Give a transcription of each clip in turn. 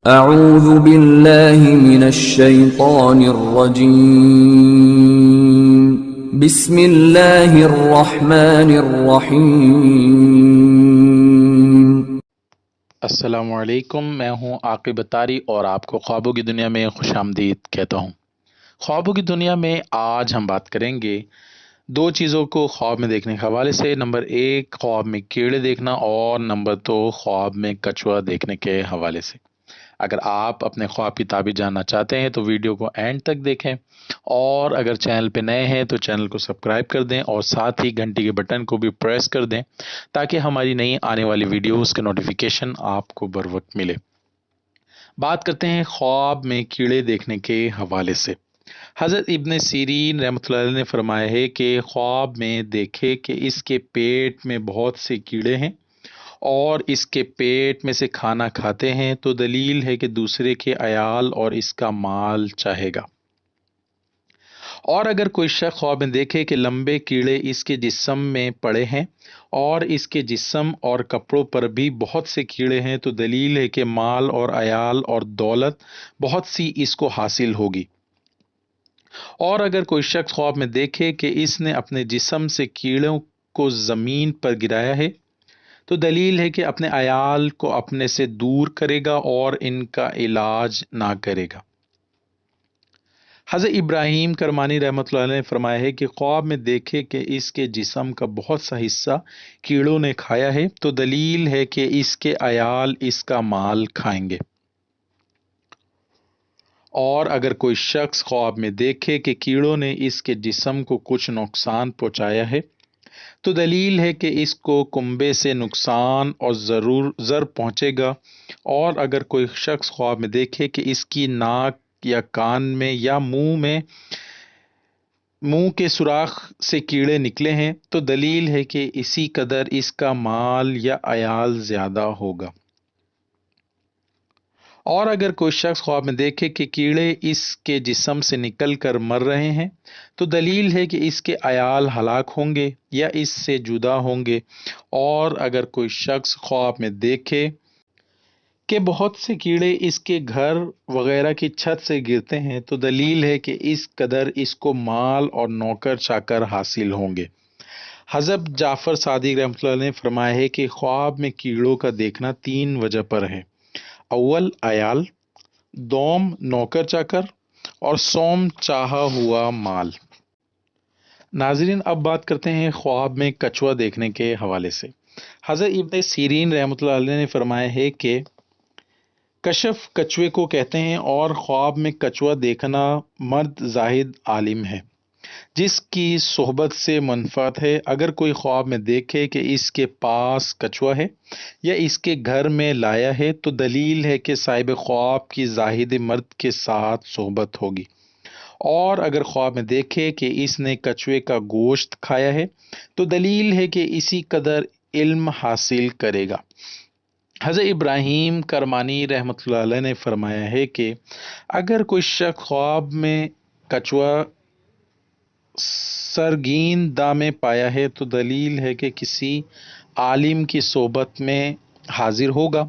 اعوذ باللہ من الشیطان الرجیم بسم اللہ الرحمن الرحیم۔ السلام علیکم، میں ہوں عاقب اتاری اور آپ کو خوابوں کی دنیا میں خوش آمدید کہتا ہوں۔ خوابوں کی دنیا میں آج ہم بات کریں گے دو چیزوں کو خواب میں دیکھنے کے حوالے سے۔ نمبر 1 خواب میں کیڑے دیکھنا، اور نمبر 2 خواب میں کچھوا دیکھنے کے حوالے سے۔ اگر آپ اپنے خواب کی تعبیر جاننا چاہتے ہیں تو ویڈیو کو اینڈ تک دیکھیں، اور اگر چینل پہ نئے ہیں تو چینل کو سبسکرائب کر دیں اور ساتھ ہی گھنٹی کے بٹن کو بھی پریس کر دیں تاکہ ہماری نئی آنے والی ویڈیوز کے نوٹیفیکیشن آپ کو بر وقت ملے۔ بات کرتے ہیں خواب میں کیڑے دیکھنے کے حوالے سے۔ حضرت ابن سیرین رحمۃ اللہ علیہ نے فرمایا ہے کہ خواب میں دیکھے کہ اس کے پیٹ میں بہت سے کیڑے ہیں اور اس کے پیٹ میں سے کھانا کھاتے ہیں، تو دلیل ہے کہ دوسرے کے عیال اور اس کا مال چاہے گا۔ اور اگر کوئی شخص خواب میں دیکھے کہ لمبے کیڑے اس کے جسم میں پڑے ہیں اور اس کے جسم اور کپڑوں پر بھی بہت سے کیڑے ہیں، تو دلیل ہے کہ مال اور عیال اور دولت بہت سی اس کو حاصل ہوگی۔ اور اگر کوئی شخص خواب میں دیکھے کہ اس نے اپنے جسم سے کیڑوں کو زمین پر گرایا ہے، تو دلیل ہے کہ اپنے عیال کو اپنے سے دور کرے گا اور ان کا علاج نہ کرے گا۔ حضرت ابراہیم کرمانی رحمۃ اللہ علیہ نے فرمایا ہے کہ خواب میں دیکھے کہ اس کے جسم کا بہت سا حصہ کیڑوں نے کھایا ہے، تو دلیل ہے کہ اس کے عیال اس کا مال کھائیں گے۔ اور اگر کوئی شخص خواب میں دیکھے کہ کیڑوں نے اس کے جسم کو کچھ نقصان پہنچایا ہے، تو دلیل ہے کہ اس کو کنبے سے نقصان اور ضرر پہنچے گا۔ اور اگر کوئی شخص خواب میں دیکھے کہ اس کی ناک یا کان میں یا منہ کے سوراخ سے کیڑے نکلے ہیں، تو دلیل ہے کہ اسی قدر اس کا مال یا عیال زیادہ ہوگا۔ اور اگر کوئی شخص خواب میں دیکھے کہ کیڑے اس کے جسم سے نکل کر مر رہے ہیں، تو دلیل ہے کہ اس کے عیال ہلاک ہوں گے یا اس سے جدا ہوں گے۔ اور اگر کوئی شخص خواب میں دیکھے کہ بہت سے کیڑے اس کے گھر وغیرہ کی چھت سے گرتے ہیں، تو دلیل ہے کہ اس قدر اس کو مال اور نوکر چاکر حاصل ہوں گے۔ حضرت جعفر صادق رحمۃ اللہ علیہ نے فرمایا ہے کہ خواب میں کیڑوں کا دیکھنا 3 وجہ پر ہے: اول عیال، دوم نوکر چاکر، اور سوم چاہا ہوا مال۔ ناظرین، اب بات کرتے ہیں خواب میں کچھوا دیکھنے کے حوالے سے۔ حضرت ابن سیرین رحمۃ اللہ علیہ نے فرمایا ہے کہ کشف کچھوے کو کہتے ہیں، اور خواب میں کچھوا دیکھنا مرد زاہد عالم ہے جس کی صحبت سے منفعت ہے۔ اگر کوئی خواب میں دیکھے کہ اس کے پاس کچھوا ہے یا اس کے گھر میں لایا ہے، تو دلیل ہے کہ صاحب خواب کی زاہد مرد کے ساتھ صحبت ہوگی۔ اور اگر خواب میں دیکھے کہ اس نے کچھوے کا گوشت کھایا ہے، تو دلیل ہے کہ اسی قدر علم حاصل کرے گا۔ حضرت ابراہیم کرمانی رحمۃ اللہ علیہ نے فرمایا ہے کہ اگر کوئی شخص خواب میں کچھوا سرگین داں میں پایا ہے، تو دلیل ہے کہ کسی عالم کی صحبت میں حاضر ہوگا۔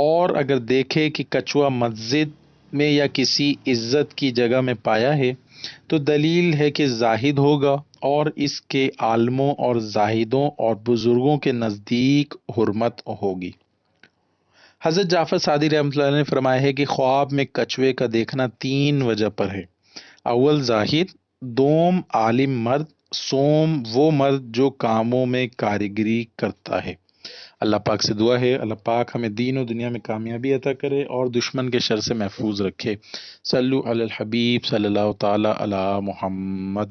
اور اگر دیکھے کہ کچھوا مسجد میں یا کسی عزت کی جگہ میں پایا ہے، تو دلیل ہے کہ زاہد ہوگا اور اس کے عالموں اور زاہدوں اور بزرگوں کے نزدیک حرمت ہوگی۔ حضرت جعفر صادق رحمۃ اللہ علیہ نے فرمایا ہے کہ خواب میں کچھوے کا دیکھنا 3 وجہ پر ہے: اول زاہد، دوم عالم مرد، سوم وہ مرد جو کاموں میں کاریگری کرتا ہے۔ اللہ پاک سے دعا ہے اللہ پاک ہمیں دین و دنیا میں کامیابی عطا کرے اور دشمن کے شر سے محفوظ رکھے۔ صلو علی الحبیب صلی اللہ تعالی علی محمد۔